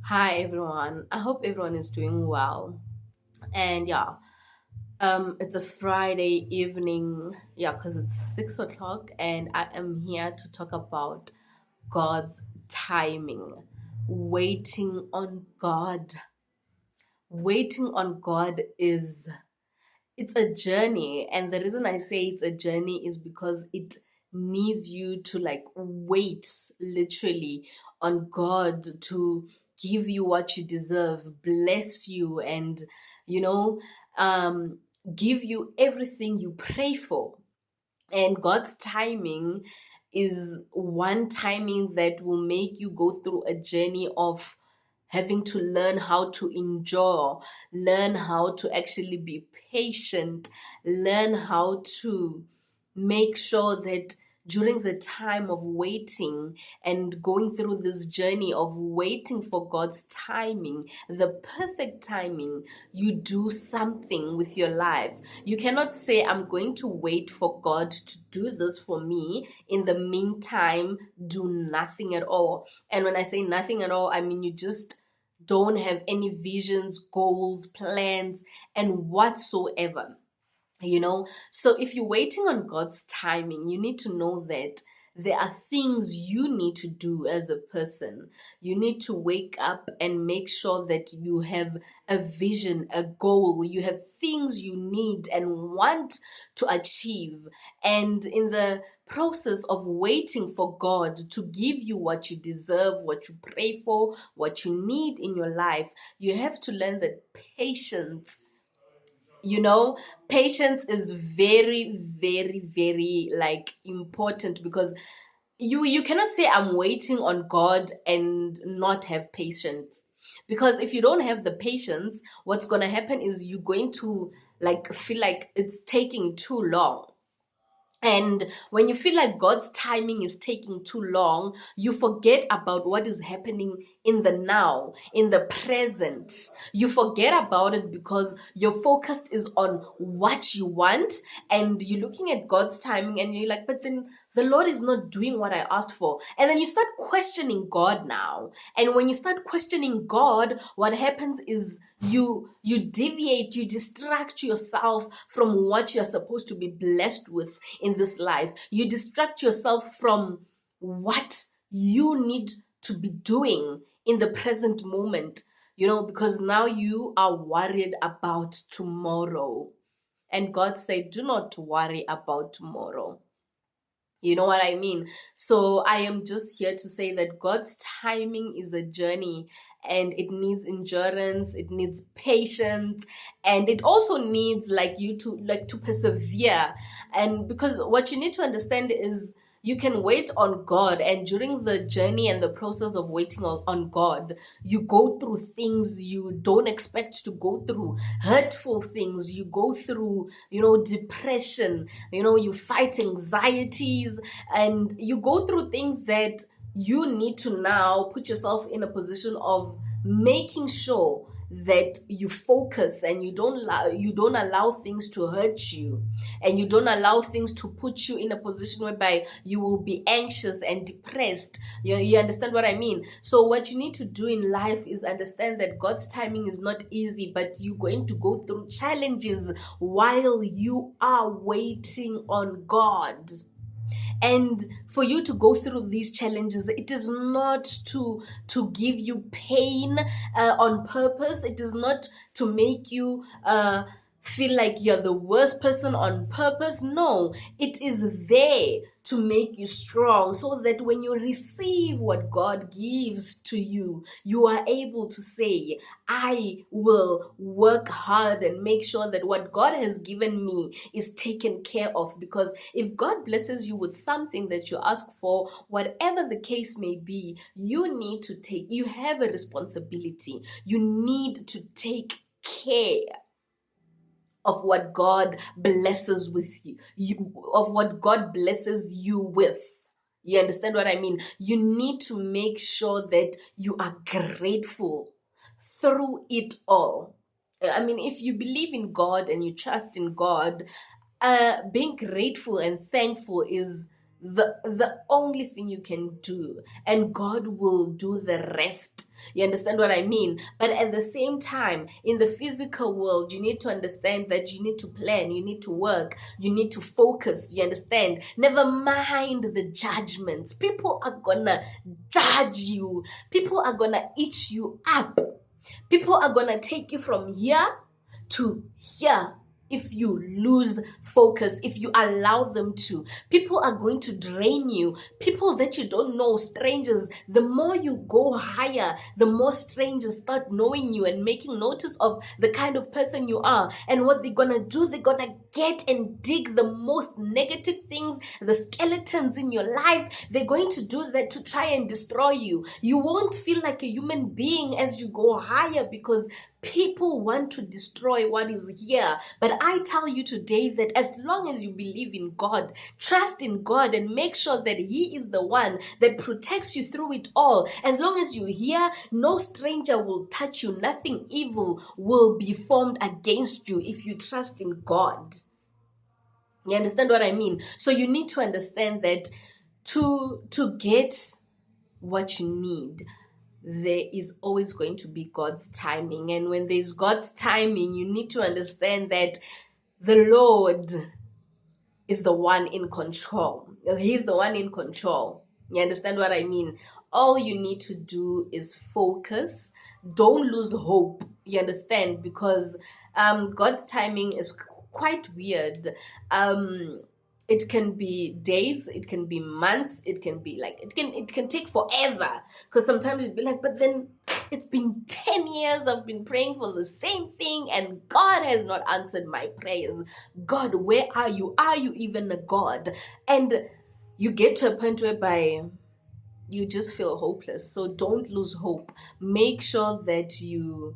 Hi everyone. I hope everyone is doing well. And yeah, it's a Friday evening. Yeah, because it's 6 o'clock, and I am here to talk about God's timing. Waiting on God. Waiting on God is it's a journey, and the reason I say it's a journey is because it needs you to like wait literally on God to give you what you deserve, bless you, and you know um give you everything you pray for. And God's timing is one timing that will make you go through a journey of having to learn how to endure, learn how to actually be patient, learn how to make sure that during the time of waiting and going through this journey of waiting for God's timing, the perfect timing, you do something with your life. You cannot say, I'm going to wait for God to do this for me. In the meantime, do nothing at all. And when I say nothing at all, I mean you just don't have any visions, goals, plans, and whatsoever. So if you're waiting on God's timing, you need to know that there are things you need to do as a person. You need to wake up and make sure that you have a vision, a goal, you have things you need and want to achieve. And in the process of waiting for God to give you what you deserve, what you pray for, what you need in your life, you have to learn that you know patience is very, very, very like important, because you cannot say I'm waiting on God and not have patience. Because if you don't have the patience, what's going to happen is you're going to like feel like it's taking too long. And when you feel like God's timing is taking too long, you forget about what is happening in the now, in the present. You forget about it because your focus is on what you want, and you're looking at God's timing and you're like, but then the Lord is not doing what I asked for. And then you start questioning God now. And when you start questioning God, what happens is you deviate, you distract yourself from what you're supposed to be blessed with in this life. You distract yourself from what you need to be doing in the present moment, because now you are worried about tomorrow. And God said, do not worry about tomorrow. You know what I mean? So I am just here to say that God's timing is a journey, and it needs endurance, it needs patience, and it also needs like you to persevere. And because what you need to understand is you can wait on God, and during the journey and the process of waiting on God, you go through things you don't expect to go through, hurtful things. You go through, depression, you fight anxieties, and you go through things that you need to now put yourself in a position of making sure that you focus, and you don't allow things to hurt you, and you don't allow things to put you in a position whereby you will be anxious and depressed. You understand what I mean? So what you need to do in life is understand that God's timing is not easy, but you're going to go through challenges while you are waiting on God. And for you to go through these challenges, it is not to give you pain on purpose. It is not to make you feel like you're the worst person on purpose. No, it is there to make you strong, so that when you receive what God gives to you, you are able to say, I will work hard and make sure that what God has given me is taken care of. Because if God blesses you with something that you ask for, whatever the case may be, you have a responsibility. You need to take care of what God blesses with of what God blesses you with. You understand what I mean? You need to make sure that you are grateful through it all. I mean, if you believe in God and you trust in God, being grateful and thankful is the only thing you can do, and God will do the rest. You understand what I mean? But at the same time, in the physical world, you need to understand that you need to plan, you need to work, you need to focus. You understand? Never mind the judgments. People are gonna judge you, people are gonna eat you up, people are gonna take you from here to here. If you lose focus, if you allow them to, people are going to drain you. People that you don't know, strangers, the more you go higher, the more strangers start knowing you and making notice of the kind of person you are. And what they're gonna do, they're gonna get and dig the most negative things, the skeletons in your life. They're going to do that to try and destroy you. You won't feel like a human being as you go higher, because people want to destroy what is here. But I tell you today that as long as you believe in God, trust in God, and make sure that He is the one that protects you through it all. As long as you hear, no stranger will touch you. Nothing evil will be formed against you if you trust in God. You understand what I mean? So you need to understand that to get what you need, there is always going to be God's timing. And when there's God's timing, you need to understand that the Lord is the one in control. He's the one in control. You understand what I mean? All you need to do is focus. Don't lose hope. You understand? Because God's timing is quite weird. It can be days, it can be months, it can be like it can take forever. Because sometimes you'd be like, but then it's been 10 years I've been praying for the same thing and God has not answered my prayers. God, where are you? Are you even a God? And you get to a point whereby you just feel hopeless. So don't lose hope. Make sure that you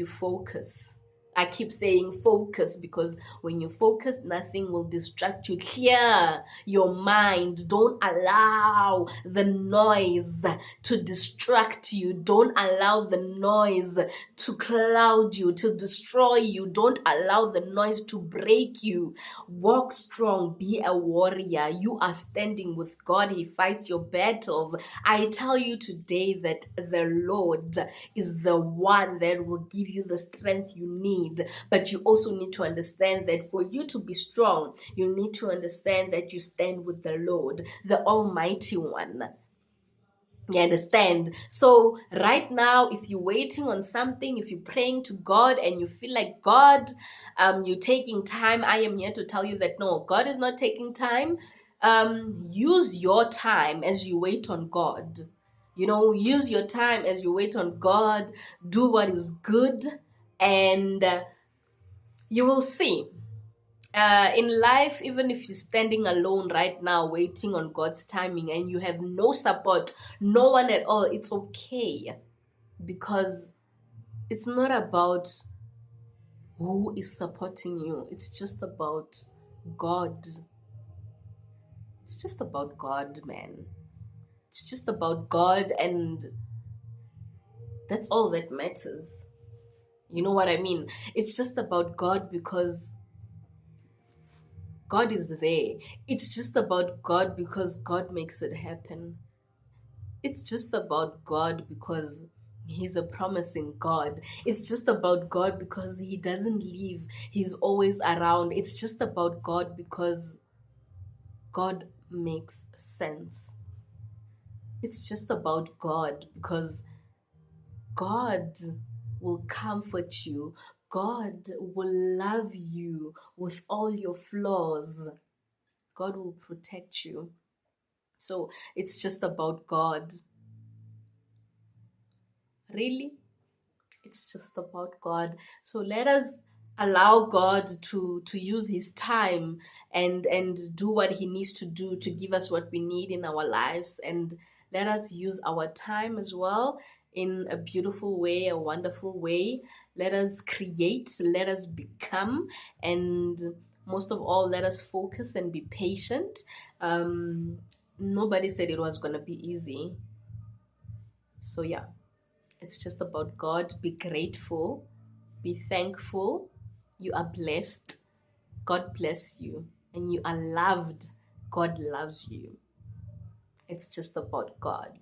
focus. I keep saying focus, because when you focus, nothing will distract you. Clear your mind. Don't allow the noise to distract you. Don't allow the noise to cloud you, to destroy you. Don't allow the noise to break you. Walk strong. Be a warrior. You are standing with God. He fights your battles. I tell you today that the Lord is the one that will give you the strength you need. But you also need to understand that for you to be strong, you need to understand that you stand with the Lord, the Almighty One. You understand? So right now, if you're waiting on something, if you're praying to God and you feel like God, you're taking time, I am here to tell you that no, God is not taking time. Use your time as you wait on God. Use your time as you wait on God. Do what is good, and you will see. In life, even if you're standing alone right now, waiting on God's timing, and you have no support, no one at all, it's okay. Because it's not about who is supporting you, it's just about God. It's just about God, man. It's just about God, and that's all that matters. You know what I mean? It's just about God, because God is there. It's just about God because God makes it happen. It's just about God because He's a promising God. It's just about God because He doesn't leave. He's always around. It's just about God because God makes sense. It's just about God because God will comfort you. God will love you with all your flaws. God will protect you. So it's just about God. Really? It's just about God. So let us allow God to use His time and do what He needs to do to give us what we need in our lives. And let us use our time as well in a beautiful way, a wonderful way. Let us create, let us become, and most of all, let us focus and be patient. Nobody said it was going to be easy. So yeah, it's just about God. Be grateful, be thankful. You are blessed. God bless you, and you are loved. God loves you. It's just about God.